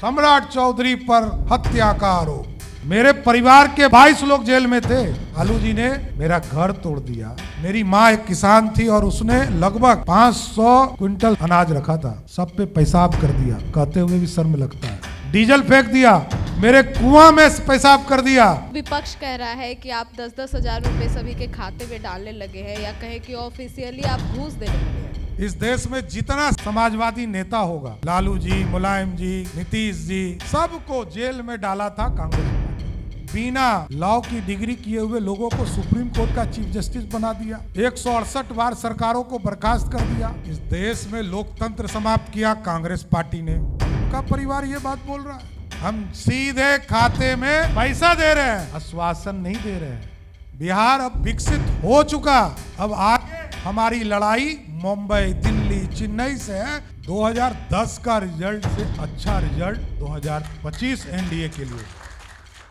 सम्राट चौधरी पर हत्या का आरोप। मेरे परिवार के 22 लोग जेल में थे। लालू जी ने मेरा घर तोड़ दिया। मेरी माँ एक किसान थी और उसने लगभग 500 क्विंटल अनाज रखा था, सब पे पेशाब कर दिया। कहते हुए भी शर्म लगता है। डीजल फेंक दिया, मेरे कुआं में पेशाब कर दिया। विपक्ष कह रहा है कि आप 10-10 हजार रुपए सभी के खाते में डालने लगे हैं, या कहे कि ऑफिशियली आप घूस देने लगे हैं। इस देश में जितना समाजवादी नेता होगा, लालू जी, मुलायम जी, नीतीश जी, सबको जेल में डाला था कांग्रेस पार्टी। बिना लॉ की डिग्री किए हुए लोगों को सुप्रीम कोर्ट का चीफ जस्टिस बना दिया। 168 बार सरकारों को बर्खास्त कर दिया। इस देश में लोकतंत्र समाप्त किया कांग्रेस पार्टी ने। उनका परिवार ये बात बोल रहा है, हम सीधे खाते में पैसा दे रहे हैं, आश्वासन नहीं दे रहे हैं। बिहार अब विकसित हो चुका। अब आगे हमारी लड़ाई मुंबई, दिल्ली, चेन्नई से है। 2010 का रिजल्ट से अच्छा रिजल्ट 2025 एनडीए के लिए।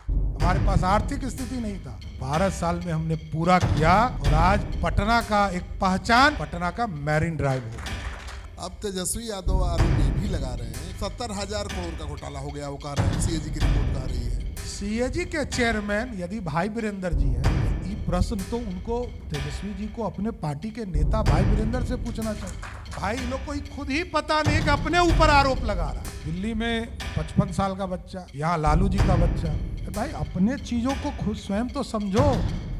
हमारे पास आर्थिक स्थिति नहीं था, 12 साल में हमने पूरा किया और आज पटना का एक पहचान, पटना का मैरिन ड्राइव हो गया। अब तेजस्वी यादव आरोप ये भी लगा रहे हैं 70,000 करोड़ का घोटाला हो गया। वो कह रहे हैं, सीएजी की रिपोर्ट कह रही है। सीएजी के चेयरमैन यदि भाई वीरेंद्र जी हैं, ये प्रश्न तो उनको, तेजस्वी जी को अपने पार्टी के नेता भाई वीरेंद्र से पूछना चाहिए। भाई लोग को खुद ही पता नहीं कि अपने ऊपर आरोप लगा रहा है। दिल्ली में 55 साल का बच्चा, यहाँ लालू जी का बच्चा। भाई अपने चीजों को खुद स्वयं तो समझो।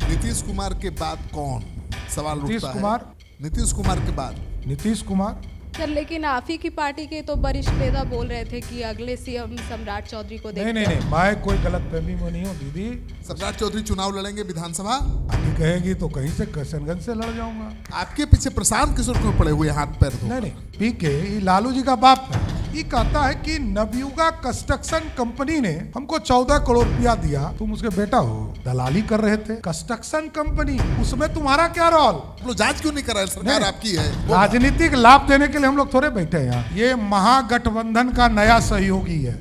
नीतीश कुमार के बाद कौन सवाल उठता है? नीतीश कुमार के बाद नीतीश कुमार। सर, लेकिन आप ही की पार्टी के तो वरिष्ठ नेता बोल रहे थे कि अगले सीएम सम्राट चौधरी को देखते नहीं, मैं कोई गलतफहमी में नहीं हूँ दीदी। सम्राट चौधरी चुनाव लड़ेंगे विधानसभा? आगे कहेगी तो कहीं से किशनगंज से लड़ जाऊंगा। आपके पीछे प्रशांत किशोर क्यों पड़े हुए हाथ पैर धो? नहीं, पीके लालू जी का बाप है। ये कहता है कि नवयुगा कंस्ट्रक्शन कंपनी ने हमको 14 करोड़ रुपया दिया, तुम उसके बेटा हो, दलाली कर रहे थे। कंस्ट्रक्शन कंपनी, उसमें तुम्हारा क्या रोल? लोग जांच क्यों नहीं कर रहे? सरकार आपकी है। राजनीतिक लाभ देने के लिए हम लोग थोड़े बैठे हैं यहाँ। ये महागठबंधन का नया सहयोगी है,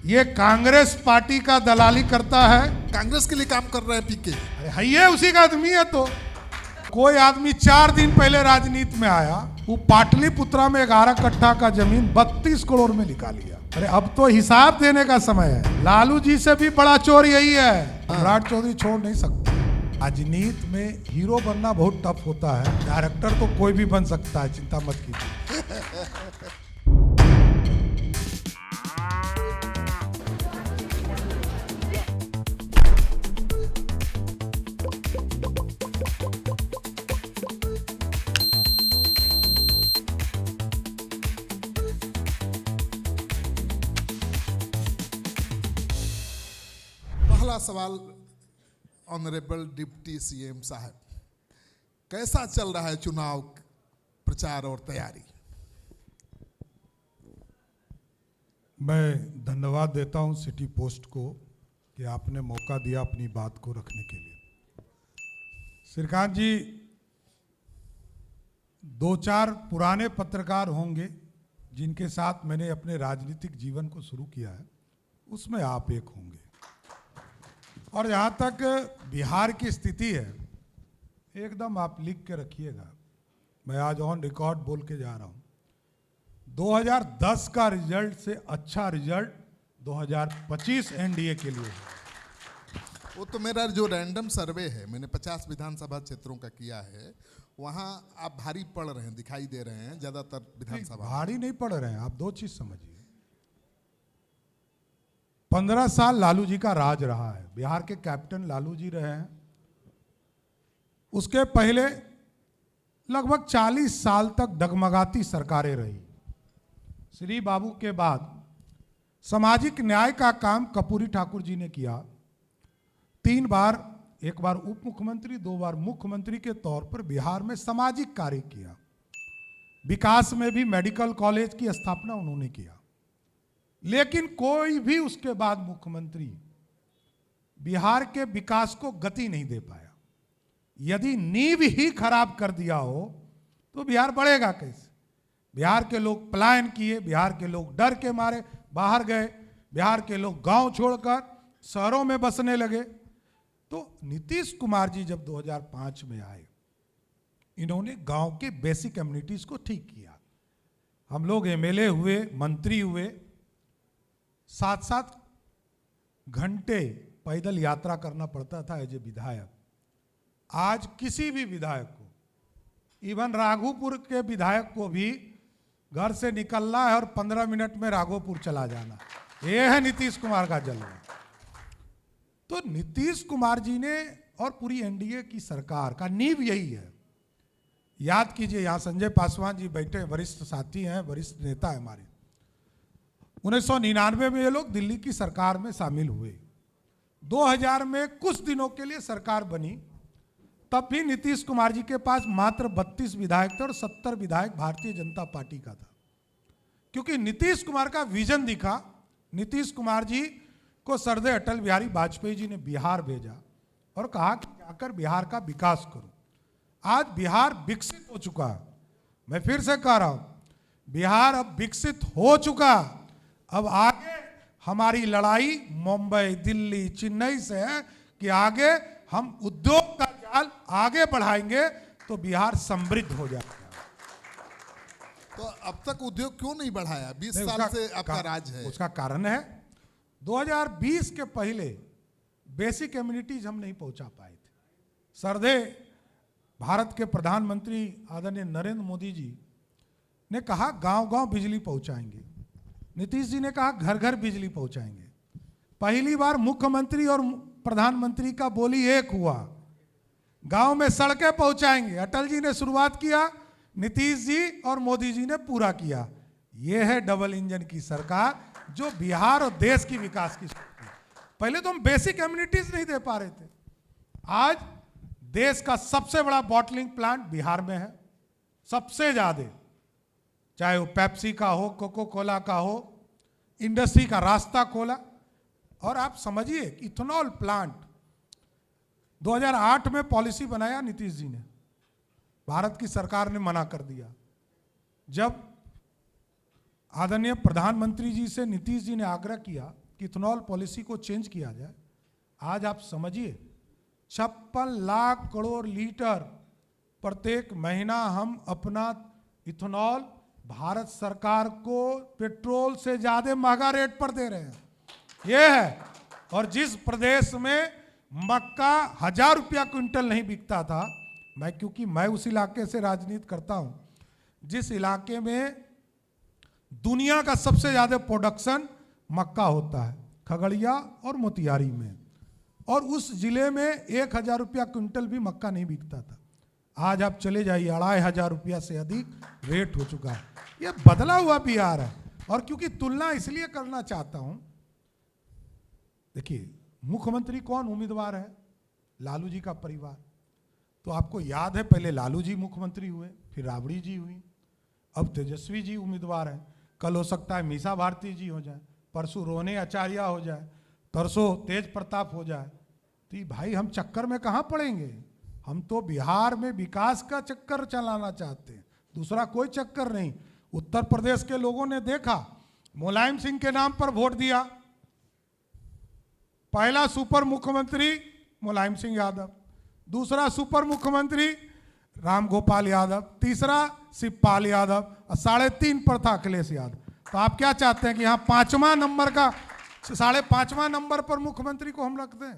ये कांग्रेस पार्टी का दलाली करता है। कांग्रेस के लिए काम कर रहे हैं पीके। अरे है उसी का आदमी है। तो कोई आदमी 4 दिन पहले राजनीति में आया, वो पाटलिपुत्रा में 11 कट्ठा का जमीन 32 करोड़ में लिखा लिया। अरे अब तो हिसाब देने का समय है। लालू जी से भी बड़ा चोर यही है। सम्राट चौधरी छोड़ नहीं सकता। राजनीति में हीरो बनना बहुत टफ होता है, डायरेक्टर तो कोई भी बन सकता है, चिंता मत कीजिए। पहला सवाल, ऑनरेबल डिप्टी सीएम साहब, कैसा चल रहा है चुनाव प्रचार और तैयारी? मैं धन्यवाद देता हूं सिटी पोस्ट को कि आपने मौका दिया अपनी बात को रखने के लिए। श्रीकांत जी, 2-4 पुराने पत्रकार होंगे जिनके साथ मैंने अपने राजनीतिक जीवन को शुरू किया है, उसमें आप एक होंगे। और जहाँ तक बिहार की स्थिति है, एकदम आप लिख के रखिएगा, मैं आज ऑन रिकॉर्ड बोल के जा रहा हूँ, 2010 का रिजल्ट से अच्छा रिजल्ट 2025 एनडीए के लिए है। वो तो मेरा जो रैंडम सर्वे है, मैंने 50 विधानसभा क्षेत्रों का किया है, वहाँ आप भारी पड़ रहे हैं, दिखाई दे रहे हैं ज्यादातर विधानसभा। भारी नहीं पड़ रहे हैं। आप 2 चीज समझिए, 15 साल लालू जी का राज रहा है, बिहार के कैप्टन लालू जी रहे हैं। उसके पहले लगभग 40 साल तक डगमगाती सरकारें रही। श्री बाबू के बाद सामाजिक न्याय का काम कर्पूरी ठाकुर जी ने किया। 3 बार, एक बार उप मुख्यमंत्री, 2 बार मुख्यमंत्री के तौर पर बिहार में सामाजिक कार्य किया। विकास में भी मेडिकल कॉलेज की स्थापना उन्होंने किया। लेकिन कोई भी उसके बाद मुख्यमंत्री बिहार के विकास को गति नहीं दे पाया। यदि नींव ही खराब कर दिया हो तो बिहार बढ़ेगा कैसे? बिहार के लोग पलायन किए, बिहार के लोग डर के मारे बाहर गए, बिहार के लोग गांव छोड़कर शहरों में बसने लगे। तो नीतीश कुमार जी जब 2005 में आए, इन्होंने गांव के बेसिक कम्युनिटीज को ठीक किया। हम लोग एमएलए हुए, मंत्री हुए, 7-7 घंटे पैदल यात्रा करना पड़ता था एज ए विधायक। आज किसी भी विधायक को, इवन राघोपुर के विधायक को भी घर से निकलना है और 15 मिनट में राघोपुर चला जाना। यह है नीतीश कुमार का जलवा। तो नीतीश कुमार जी ने और पूरी एनडीए की सरकार का नींव यही है। याद कीजिए, यहां संजय पासवान जी बैठे, वरिष्ठ साथी हैं, वरिष्ठ नेता है हमारे। 1999 में ये लोग दिल्ली की सरकार में शामिल हुए। 2000 में कुछ दिनों के लिए सरकार बनी, तब भी नीतीश कुमार जी के पास मात्र 32 विधायक थे और 70 विधायक भारतीय जनता पार्टी का था। क्योंकि नीतीश कुमार का विजन दिखा। नीतीश कुमार जी को सरदे अटल बिहारी वाजपेयी जी ने बिहार भेजा और कहा कि जाकर बिहार का विकास करो। आज बिहार विकसित हो चुका है। मैं फिर से कह रहा हूं, बिहार अब विकसित हो चुका। अब आगे हमारी लड़ाई मुंबई, दिल्ली, चेन्नई से है कि आगे हम उद्योग का जाल आगे बढ़ाएंगे तो बिहार समृद्ध हो जाएगा। तो अब तक उद्योग क्यों नहीं बढ़ाया? 20 साल से आपका राज है। उसका कारण है 2020 के पहले बेसिक एम्यूनिटीज हम नहीं पहुंचा पाए थे। सरदे भारत के प्रधानमंत्री आदरणीय नरेंद्र मोदी जी ने कहा गांव-गांव बिजली पहुंचाएंगे। नीतीश जी ने कहा घर घर बिजली पहुंचाएंगे। पहली बार मुख्यमंत्री और प्रधानमंत्री का बोली एक हुआ, गांव में सड़कें पहुंचाएंगे। अटल जी ने शुरुआत किया, नीतीश जी और मोदी जी ने पूरा किया। यह है डबल इंजन की सरकार जो बिहार और देश की विकास की सोचती है। पहले तो हम बेसिक एम्यूनिटीज नहीं दे पा रहे थे। आज देश का सबसे बड़ा बॉटलिंग प्लांट बिहार में है, सबसे ज्यादा, चाहे वो पेप्सी का हो, कोको कोला का हो, इंडस्ट्री का रास्ता खोला। और आप समझिए इथेनॉल प्लांट 2008 में पॉलिसी बनाया नीतीश जी ने, भारत की सरकार ने मना कर दिया। जब आदरणीय प्रधानमंत्री जी से नीतीश जी ने आग्रह किया कि इथेनॉल पॉलिसी को चेंज किया जाए, आज आप समझिए 56 लाख करोड़ लीटर प्रत्येक महीना हम अपना इथेनॉल भारत सरकार को पेट्रोल से ज्यादा महंगा रेट पर दे रहे हैं। यह है। और जिस प्रदेश में मक्का 1000 रुपया क्विंटल नहीं बिकता था, क्योंकि मैं उस इलाके से राजनीति करता हूं, जिस इलाके में दुनिया का सबसे ज्यादा प्रोडक्शन मक्का होता है, खगड़िया और मोतिहारी में, और उस जिले में 1000 रुपया क्विंटल भी मक्का नहीं बिकता था। आज आप चले जाइए 2500 रुपया से अधिक रेट हो चुका है। यह बदला हुआ बिहार है। और क्योंकि तुलना इसलिए करना चाहता हूं, देखिए मुख्यमंत्री कौन उम्मीदवार है? लालू जी का परिवार। तो आपको याद है पहले लालू जी मुख्यमंत्री हुए, फिर राबड़ी जी हुई, अब तेजस्वी जी उम्मीदवार हैं। कल हो सकता है मीसा भारती जी हो जाए, परसों रोहने आचार्य हो जाए, तरसों तेज प्रताप हो जाए। तो भाई हम चक्कर में कहाँ पड़ेंगे? हम तो बिहार में विकास का चक्कर चलाना चाहते हैं, दूसरा कोई चक्कर नहीं। उत्तर प्रदेश के लोगों ने देखा, मुलायम सिंह के नाम पर वोट दिया। पहला सुपर मुख्यमंत्री मुलायम सिंह यादव, दूसरा सुपर मुख्यमंत्री राम गोपाल यादव, तीसरा शिवपाल यादव और 3.5 पर था अखिलेश यादव। तो आप क्या चाहते हैं कि यहाँ 5वां नंबर का 5.5वां नंबर पर मुख्यमंत्री को हम रख दें?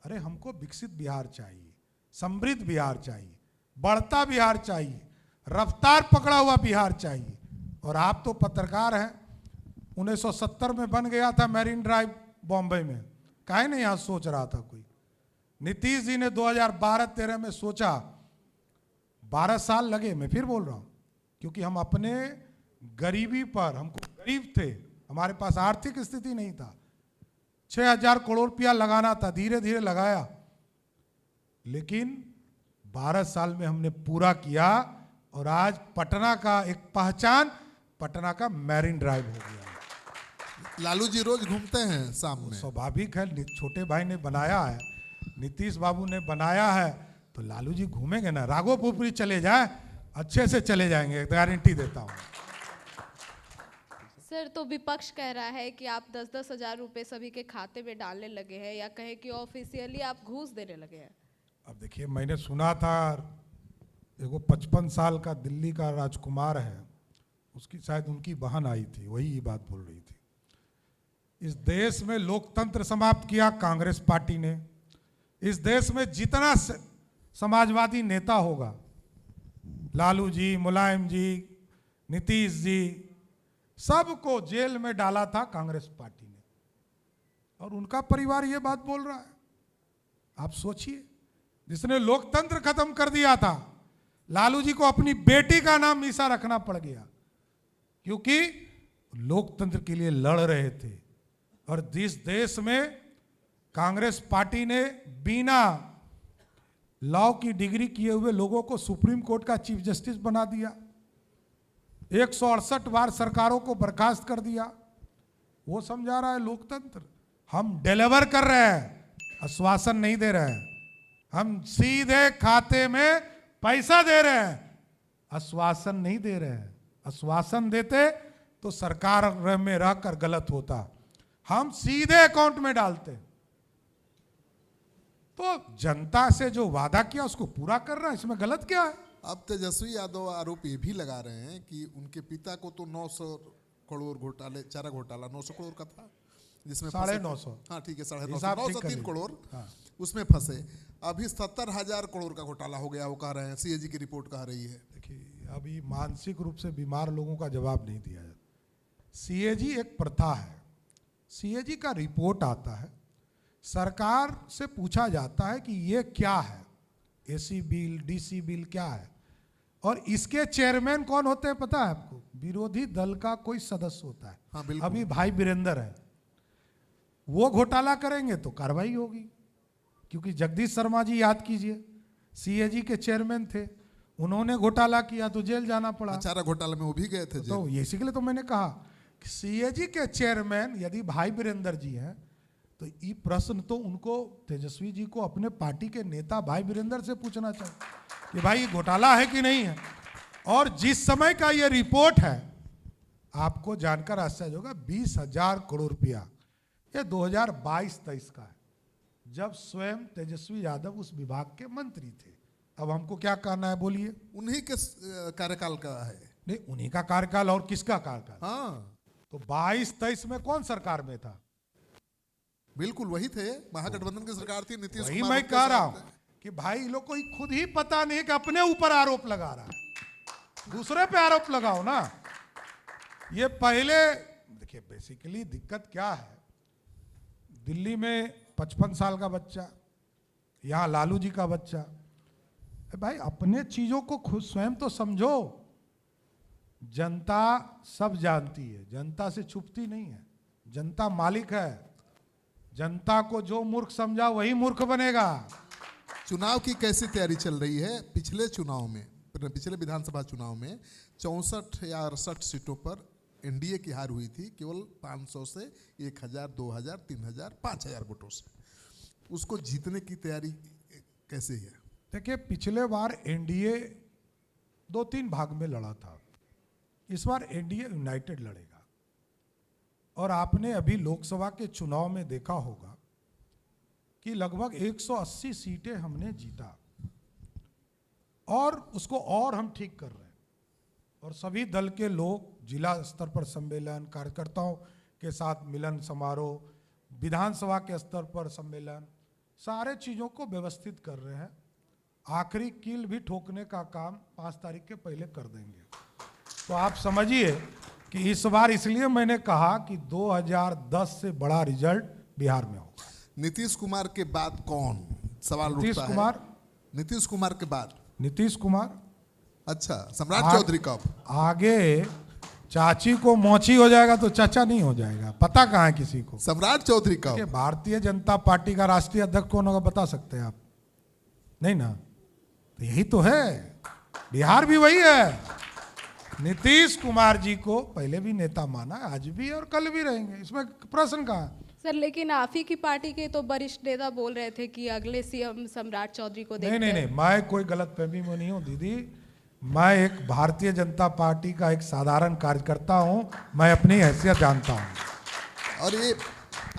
अरे हमको विकसित बिहार चाहिए, समृद्ध बिहार चाहिए, बढ़ता बिहार चाहिए, रफ्तार पकड़ा हुआ बिहार चाहिए। और आप तो पत्रकार हैं, 1970 में बन गया था मैरीन ड्राइव बॉम्बे में, काहे नहीं यहाँ सोच रहा था कोई? नीतीश जी ने 2012-13 में सोचा, 12 साल लगे। मैं फिर बोल रहा हूँ, क्योंकि हम अपने गरीबी पर, हमको गरीब थे, हमारे पास आर्थिक स्थिति नहीं था, 6000 करोड़ रुपया लगाना था, धीरे धीरे लगाया, लेकिन 12 साल में हमने पूरा किया। और आज पटना का एक पहचान, पटना का मैरीन ड्राइव हो गया। लालू जी रोज घूमते हैं शाम में। स्वाभाविक है, छोटे भाई ने बनाया है, नीतीश बाबू ने बनाया है, तो लालू जी घूमेंगे ना। राघोपुर चले जाए, अच्छे से चले जाएंगे, गारंटी देता हूँ। सर, तो विपक्ष कह रहा है कि आप 10-10 हज़ार रुपए सभी के खाते में डालने लगे हैं, या कहें कि ऑफिशियली आप घूस देने लगे हैं। अब देखिए, मैंने सुना था एगो 55 साल का दिल्ली का राजकुमार है, उसकी शायद उनकी बहन आई थी, वही ये बात बोल रही थी। इस देश में लोकतंत्र समाप्त किया कांग्रेस पार्टी ने। इस देश में जितना समाजवादी नेता होगा, लालू जी, मुलायम जी, नीतीश जी, सबको जेल में डाला था कांग्रेस पार्टी ने, और उनका परिवार ये बात बोल रहा है। आप सोचिए, जिसने लोकतंत्र खत्म कर दिया था, लालू जी को अपनी बेटी का नाम मीसा रखना पड़ गया, क्योंकि लोकतंत्र के लिए लड़ रहे थे। और जिस देश में कांग्रेस पार्टी ने बिना लॉ की डिग्री किए हुए लोगों को सुप्रीम कोर्ट का चीफ जस्टिस बना दिया, 168 बार सरकारों को बर्खास्त कर दिया, वो समझा रहा है लोकतंत्र। हम डिलीवर कर रहे हैं, आश्वासन नहीं दे रहे हैं। हम सीधे खाते में पैसा दे रहे हैं, आश्वासन नहीं दे रहे हैं। आश्वासन देते तो सरकार में रहकर गलत होता, हम सीधे अकाउंट में डालते। तो जनता से जो वादा किया उसको पूरा कर रहा है, इसमें गलत क्या है? अब तेजस्वी यादव आरोप ये भी लगा रहे हैं कि उनके पिता को तो 900 करोड़ घोटाले, चारा घोटाला 900 करोड़ का था, जिसमें 950। हाँ ठीक है, 950, हिसाब ठीक 903 कर करोड़ हाँ। उसमें फंसे। अभी 70,000 करोड़ का घोटाला हो गया, वो कह रहे हैं, सीएजी की रिपोर्ट कह रही है। देखिए, अभी मानसिक रूप से बीमार लोगों का जवाब नहीं दिया जाता। सीएजी एक प्रथा है, सीएजी का रिपोर्ट आता है, सरकार से पूछा जाता है कि ये क्या है, एसी बिल, डीसी बिल क्या है, और इसके चेयरमैन कौन होते हैं पता है आपको? विरोधी दल का कोई सदस्य होता है। हाँ, बिल्कुल। अभी भाई वीरेंद्र है, वो घोटाला करेंगे तो कार्रवाई होगी, क्योंकि जगदीश शर्मा जी याद कीजिए, सीएजी के चेयरमैन थे, उन्होंने घोटाला किया तो जेल जाना पड़ा। चारा घोटाले में वो भी गए थे जेल। तो इसी के लिए तो मैंने कहा कि सीएजी के चेयरमैन यदि भाई वीरेंद्र जी हैं, तो ये प्रश्न तो उनको, तेजस्वी जी को अपने पार्टी के नेता भाई वीरेंद्र से पूछना चाहिए कि भाई ये घोटाला है कि नहीं है। और जिस समय का ये रिपोर्ट है, आपको जानकर आश्चर्य होगा, 20,000 करोड़ रुपया, ये 2022-23 का है, जब स्वयं तेजस्वी यादव उस विभाग के मंत्री थे। अब हमको क्या करना है बोलिए? उन्हीं के कार्यकाल का है। नहीं, उन्हीं का कार्यकाल, और किसका कार्यकाल? हाँ तो 22-23 में कौन सरकार में था? बिल्कुल वही थे, महागठबंधन की सरकार थी, नीतीश वही कुमार मैं उनके कह रहा साथ हूं कि भाई लोग को खुद ही पता नहीं कि अपने ऊपर आरोप लगा रहा है, दूसरे पे आरोप लगाओ ना। ये पहले देखिए, बेसिकली दिक्कत क्या है, दिल्ली में 55 साल का बच्चा, यहां लालू जी का बच्चा, भाई अपने चीजों को खुद स्वयं तो समझो। जनता सब जानती है, जनता से छुपती नहीं है, जनता मालिक है। जनता को जो मूर्ख समझा वही मूर्ख बनेगा। चुनाव की कैसी तैयारी चल रही है? पिछले चुनाव में, पिछले विधानसभा चुनाव में 64 या 68 सीटों पर एनडीए की हार हुई थी, केवल 500 से 1,000, 2,000, 3,000, 5,000 वोटों से। उसको जीतने की तैयारी कैसे है? देखिए, पिछले बार एनडीए 2-3 भाग में लड़ा था, इस बार एनडीए यूनाइटेड लड़ेगा। और आपने अभी लोकसभा के चुनाव में देखा होगा कि लगभग 180 सीटें हमने जीता, और उसको और हम ठीक कर रहे हैं। और सभी दल के लोग जिला स्तर पर सम्मेलन, कार्यकर्ताओं के साथ मिलन समारोह, विधानसभा के स्तर पर सम्मेलन, सारे चीज़ों को व्यवस्थित कर रहे हैं। आखिरी कील भी ठोकने का काम 5 तारीख के पहले कर देंगे। तो आप समझिए कि इस बार, इसलिए मैंने कहा कि 2010 से बड़ा रिजल्ट बिहार में होगा। नीतीश कुमार के बाद कौन सवाल नीतीश उठता है? कुमार। नीतीश कुमार के बाद नीतीश कुमार। अच्छा, सम्राट चौधरी कब? आगे चाची को मोची हो जाएगा तो चाचा नहीं हो जाएगा, पता कहाँ है किसी को? सम्राट चौधरी कब? कि भारतीय जनता पार्टी का राष्ट्रीय अध्यक्ष कौन होगा बता सकते हैं आप? नहीं ना? तो यही तो है, बिहार भी वही है। नीतीश कुमार जी को पहले भी नेता माना, आज भी और कल भी रहेंगे, इसमें प्रश्न कहाँ है? सर, लेकिन आप ही की पार्टी के तो वरिष्ठ नेता बोल रहे थे कि अगले सीएम सम्राट चौधरी को देखते हैं। नहीं, मैं कोई गलत फहमी में नहीं हूँ दीदी, मैं एक भारतीय जनता पार्टी का एक साधारण कार्यकर्ता हूँ, मैं अपनी हैसियत जानता हूँ। और ये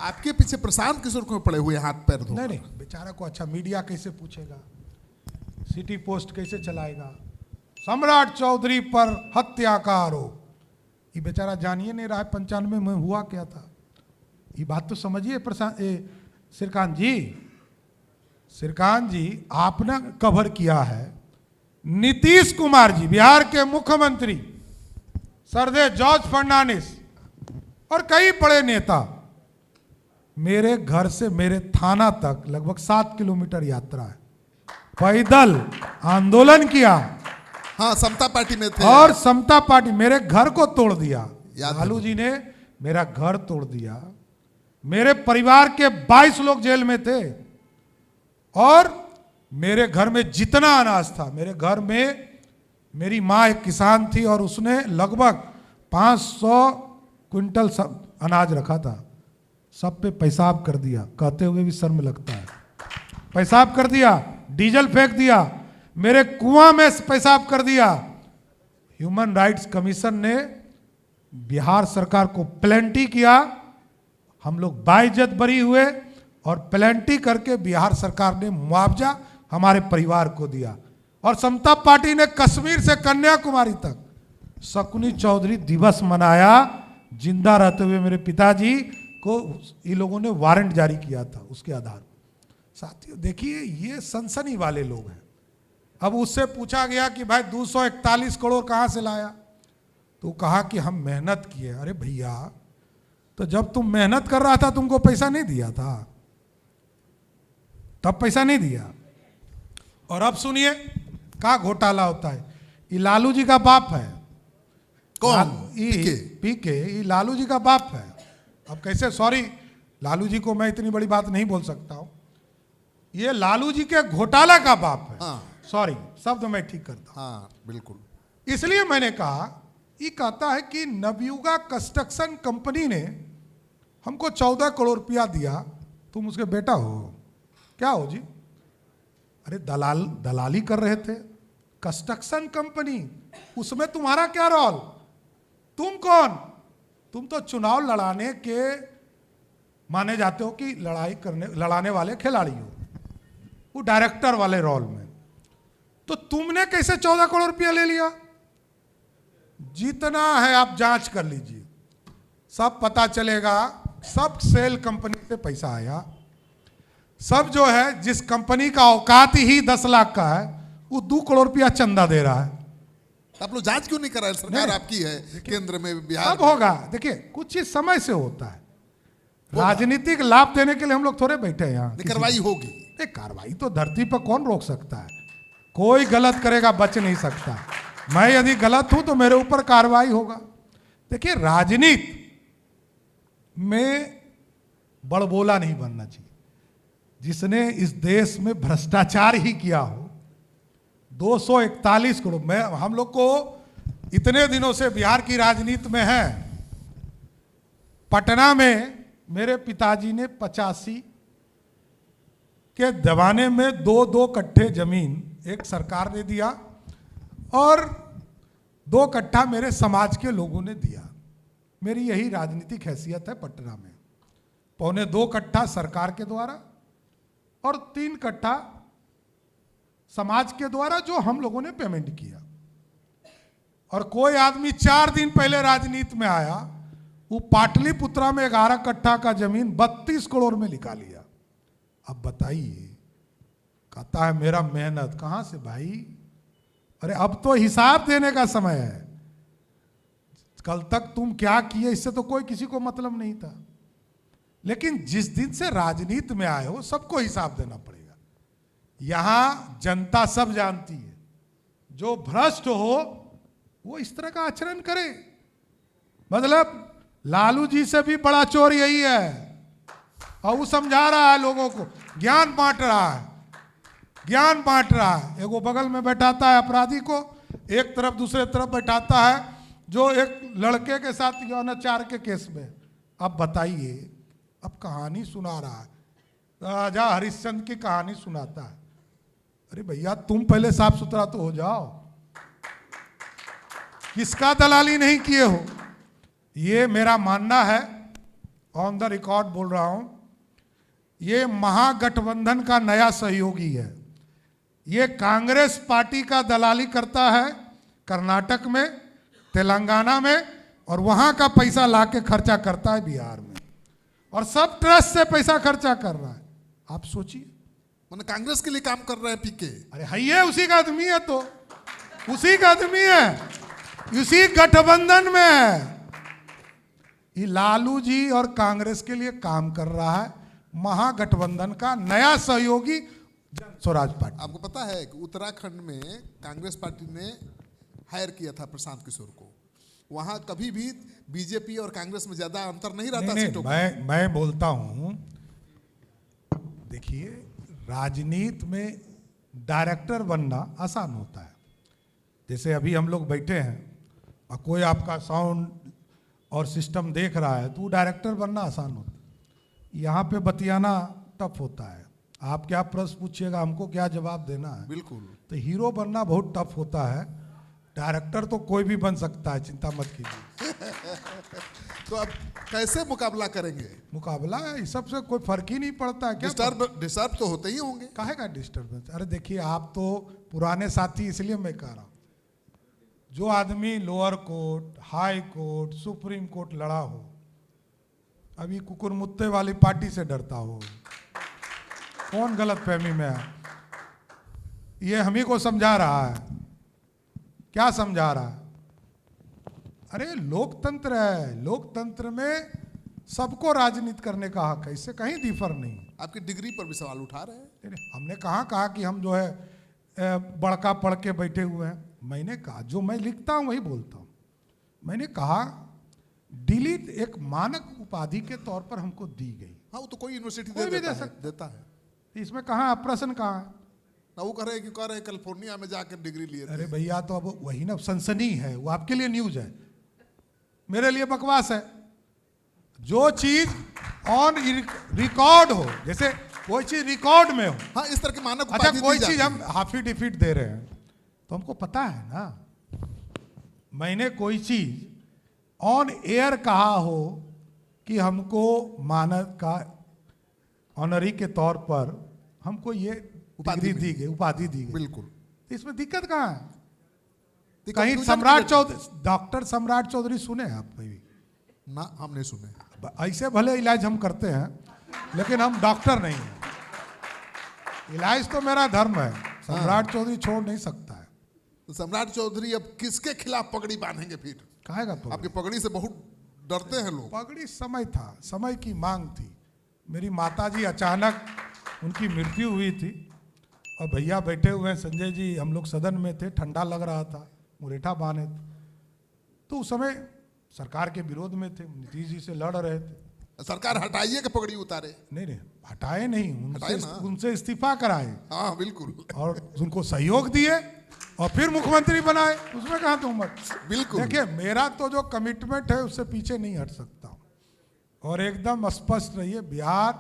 आपके पीछे प्रशांत किशोर क्यों पड़े हुए हाथ पैर धो? नहीं, बेचारा को अच्छा मीडिया कैसे पूछेगा, सिटी पोस्ट कैसे चलाएगा? सम्राट चौधरी पर हत्या का आरोप, ये बेचारा जानिए नहीं रहा है 95 में हुआ क्या था। ये बात तो समझिए श्रीकांत जी, आपने कवर किया है नीतीश कुमार जी, बिहार के मुख्यमंत्री, सरदे जॉर्ज फर्नांडिस और कई बड़े नेता मेरे घर से मेरे थाना तक लगभग 7 किलोमीटर यात्रा है, पैदल आंदोलन किया। हाँ, समता पार्टी में थे। और समता पार्टी मेरे घर को तोड़ दिया। याद है। लालू जी ने मेरा घर तोड़ दिया। मेरे परिवार के 22 लोग जेल में थे और मेरे घर में जितना अनाज था, मेरे घर में मेरी माँ एक किसान थी और उसने लगभग 500 क्विंटल अनाज रखा था, सब पे पेशाब कर दिया। कहते हुए भी शर्म लगता है। पेशाब कर दिया, डीजल फेंक दिया, मेरे कुआं में पेशाब कर दिया। ह्यूमन राइट्स कमीशन ने बिहार सरकार को प्लेंटी किया, हम लोग बाइज्जत बरी हुए और प्लेंटी करके बिहार सरकार ने मुआवजा हमारे परिवार को दिया। और समता पार्टी ने कश्मीर से कन्याकुमारी तक शकुनी चौधरी दिवस मनाया। जिंदा रहते हुए मेरे पिताजी को ये लोगों ने वारंट जारी किया था उसके आधार। साथियों देखिए, ये सनसनी वाले लोग हैं। अब उससे पूछा गया कि भाई 241 करोड़ कहां से लाया, तो कहा कि हम मेहनत किए। अरे भैया, तो जब तुम मेहनत कर रहा था तुमको पैसा नहीं दिया था? तब पैसा नहीं दिया। और अब सुनिए क्या घोटाला होता है। ये लालू जी का बाप है। कौन? पीके। ये लालू जी का बाप है। अब कैसे, सॉरी लालू जी को मैं इतनी बड़ी बात नहीं बोल सकता हूं। ये लालू जी के घोटाला का बाप है। हाँ। सॉरी, शब्द मैं ठीक करता हूं। हाँ बिल्कुल। इसलिए मैंने कहा, ये कहता है कि नवयुगा कंस्ट्रक्शन कंपनी ने हमको 14 करोड़ रुपया दिया, तुम उसके बेटा हो? क्या हो जी? अरे दलाली कर रहे थे। कंस्ट्रक्शन कंपनी, उसमें तुम्हारा क्या रोल? तुम कौन? तुम तो चुनाव लड़ाने के माने जाते हो कि लड़ाने वाले खिलाड़ी हो, वो डायरेक्टर वाले रोल में। तो तुमने कैसे 14 करोड़ रुपया ले लिया? जितना है आप जांच कर लीजिए, सब पता चलेगा। सब सेल कंपनी से पैसा आया। सब जो है, जिस कंपनी का औकात ही 10 लाख का है, वो 2 करोड़ रुपया चंदा दे रहा है। आप लोग जांच क्यों नहीं करा? सरकार आपकी है केंद्र में, बिहार अब होगा। देखिए, कुछ चीज समय से होता है। राजनीतिक लाभ देने के लिए हम लोग थोड़े बैठे हैं यहाँ। कार्रवाई होगी। कार्रवाई तो धरती पर कौन रोक सकता है? कोई गलत करेगा, बच नहीं सकता। मैं यदि गलत हूं तो मेरे ऊपर कार्रवाई होगा। देखिए, राजनीति में बड़बोला नहीं बनना चाहिए। जिसने इस देश में भ्रष्टाचार ही किया हो, 241 करोड़। मैं हम लोग को इतने दिनों से बिहार की राजनीति में है। पटना में मेरे पिताजी ने 85 के दबाने में 2-2 कट्ठे जमीन एक सरकार ने दिया और 2 कट्ठा मेरे समाज के लोगों ने दिया। मेरी यही राजनीतिक हैसियत है पटना में। 1.25 कट्ठा सरकार के द्वारा और 3 कट्ठा समाज के द्वारा, जो हम लोगों ने पेमेंट किया। और कोई आदमी 4 दिन पहले राजनीति में आया, वो पाटलिपुत्रा में 11 कट्ठा का जमीन 32 करोड़ में लिखा लिया। अब बताइए, कहता है मेरा मेहनत। कहां से भाई? अरे अब तो हिसाब देने का समय है। कल तक तुम क्या किए इससे तो कोई किसी को मतलब नहीं था, लेकिन जिस दिन से राजनीति में आए हो सबको हिसाब देना पड़ेगा। यहां जनता सब जानती है, जो भ्रष्ट हो वो इस तरह का आचरण करे। मतलब लालू जी से भी बड़ा चोर यही है। और वो समझा रहा है लोगों को, ज्ञान बांट रहा है, ज्ञान बांट रहा है। एगो बगल में बैठाता है अपराधी को, एक तरफ दूसरे तरफ बैठाता है जो एक लड़के के साथ यौनाचार के केस में। अब बताइए, अब कहानी सुना रहा है, राजा हरिश्चंद्र की कहानी सुनाता है। अरे भैया, तुम पहले साफ सुथरा तो हो जाओ। किसका दलाली नहीं किए हो? ये मेरा मानना है, ऑन द रिकॉर्ड बोल रहा हूं। ये महागठबंधन का नया सहयोगी है। ये कांग्रेस पार्टी का दलाली करता है कर्नाटक में, तेलंगाना में, और वहां का पैसा लाके खर्चा करता है बिहार में। और सब ट्रस्ट से पैसा खर्चा कर रहा है। आप सोचिए, मैंने कांग्रेस के लिए काम कर रहे हैं पीके। अरे है उसी का आदमी है, तो उसी का आदमी है, उसी गठबंधन में है। ये लालू जी और कांग्रेस के लिए काम कर रहा है, महागठबंधन का नया सहयोगी जन स्वराज पार्टी। आपको पता है कि उत्तराखंड में कांग्रेस पार्टी ने हायर किया था प्रशांत किशोर को। वहां कभी भी बीजेपी और कांग्रेस में ज्यादा अंतर नहीं रहता सीटों का। मैं बोलता हूं, देखिए राजनीति में डायरेक्टर बनना आसान होता है। जैसे अभी हम लोग बैठे हैं और कोई आपका साउंड और सिस्टम देख रहा है, तो डायरेक्टर बनना आसान होता है। यहाँ पे बतियाना टफ होता है। आप क्या प्रश्न पूछिएगा, हमको क्या जवाब देना है। बिल्कुल। तो हीरो बनना बहुत टफ होता है। डायरेक्टर तो कोई भी बन सकता है, चिंता मत कीजिए। तो अब कैसे मुकाबला करेंगे? मुकाबला इस सब से कोई फर्क ही नहीं पड़ता है। क्या डिस्टर्ब तो होते ही होंगे। काहे का डिस्टर्बेंस? अरे देखिए, आप तो पुराने साथी, इसलिए मैं कह रहा हूँ, जो आदमी lower court, high court, supreme court लड़ा हो, अभी कुकुर मुत्ते वाली पार्टी से डरता हो, कौन गलत फहमी में है? ये हम ही को समझा रहा है। क्या समझा रहा है? अरे लोकतंत्र है, लोकतंत्र में सबको राजनीति करने का हक है, इससे कहीं डिफर नहीं। आपकी डिग्री पर भी सवाल उठा रहे हैं। हमने कहा कि हम जो है बड़का पढ़ के बैठे हुए हैं। मैंने कहा जो मैं लिखता हूं वही बोलता हूं। मैंने कहा डिलीट एक मानक उपाधि के तौर पर हमको दी गई। हाँ, वो तो कोई यूनिवर्सिटी देता है। इसमें कहाँ प्रश्न कहाँ है? ना वो कह रहे कैलिफोर्निया में जाकर डिग्री लिए थे। अरे भैया, तो अब वही ना सनसनी है, वो आपके लिए न्यूज है, मेरे लिए बकवास है। जो चीज ऑन रिकॉर्ड हो, जैसे कोई चीज रिकॉर्ड में हो। हाँ, इस तरह की मानक अच्छा, कोई चीज हम हाफी डिफीट दे रहे हैं तो हमको पता है ना। मैंने कोई चीज ऑन एयर कहा हो कि हमको मानक का ऑनरी के तौर पर हमको ये डिग्री दी गई, उपाधि दी गई। बिल्कुल। इसमें दिक्कत कहाँ है? कहीं सम्राट चौधरी, डॉक्टर सम्राट चौधरी सुने आप कभी? ना, हम नहीं सुने। ऐसे भले इलाज हम करते हैं, लेकिन हम डॉक्टर नहीं हैं। इलाज तो मेरा धर्म है, सम्राट चौधरी छोड़ नहीं सकता है। तो सम्राट चौधरी अब किसके खिलाफ पगड़ी बांधेंगे फिर? काहेगा आपकी पगड़ी से बहुत डरते हैं लोग। पगड़ी समय था, समय की मांग थी। मेरी माताजी अचानक उनकी मृत्यु हुई थी और भैया बैठे हुए हैं, संजय जी, हम लोग सदन में थे, ठंडा लग रहा था, मुरेठा बांधे थे। तो उस समय सरकार के विरोध में थे, नीतीश जी से लड़ रहे थे। सरकार हटाइए कि पगड़ी उतारे? नहीं, हटाए नहीं, उनसे इस्तीफा कराए। हाँ बिल्कुल। और उनको सहयोग दिए और फिर मुख्यमंत्री बनाए। उसमें कहाँ तो उम्र? बिल्कुल। देखिए, मेरा तो जो कमिटमेंट है उससे पीछे नहीं हट सकता हूँ। और एकदम स्पष्ट रहिए, बिहार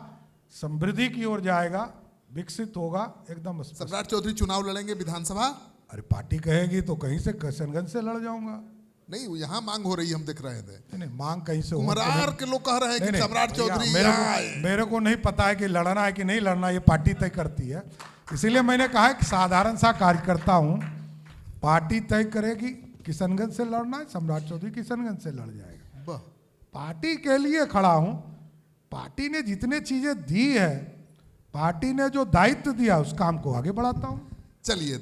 समृद्धि की ओर जाएगा, विकसित होगा, एकदम स्पष्ट। सम्राट चौधरी चुनाव लड़ेंगे विधानसभा? अरे पार्टी कहेगी तो कहीं से किशनगंज से लड़ जाऊंगा। नहीं, यहाँ मांग हो रही है, हम देख रहे थे। नहीं, मांग कहीं से कुम्हरार के लोग कह रहे हैं कि सम्राट चौधरी मेरे को नहीं पता है कि लड़ना है कि नहीं लड़ना, ये पार्टी तय करती है। इसीलिए मैंने कहा कि साधारण सा कार्यकर्ता हूँ, पार्टी तय करेगी। किशनगंज से लड़ना है, सम्राट चौधरी किशनगंज से लड़ जाएगा। पार्टी के लिए खड़ा हूँ। पार्टी ने जितने चीजें दी है, पार्टी ने जो दायित्व दिया, उस काम को आगे बढ़ाता हूँ। चलिए,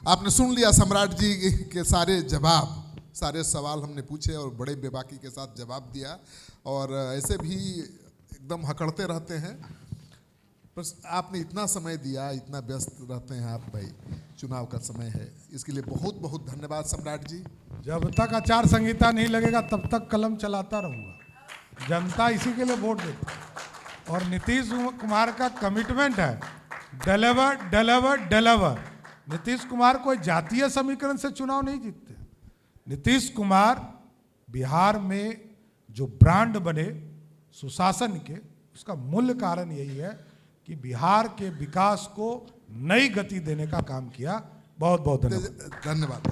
आपने सुन लिया सम्राट जी के सारे जवाब, सारे सवाल हमने पूछे और बड़े बेबाकी के साथ जवाब दिया। और ऐसे भी एकदम हकड़ते रहते हैं, बस आपने इतना समय दिया, इतना व्यस्त रहते हैं आप भाई, चुनाव का समय है, इसके लिए बहुत बहुत धन्यवाद सम्राट जी। जब तक आचार संहिता नहीं लगेगा तब तक कलम चलाता रहूँगा। जनता इसी के लिए वोट देती है। और नीतीश कुमार का कमिटमेंट है deliver deliver deliver. Nitish Kumar कोई जातीय समीकरण से चुनाव नहीं जीतते। नीतीश कुमार बिहार में जो ब्रांड बने सुशासन के, उसका मूल कारण यही है कि बिहार के विकास को नई गति देने का काम किया। बहुत बहुत धन्यवाद। धन्यवाद।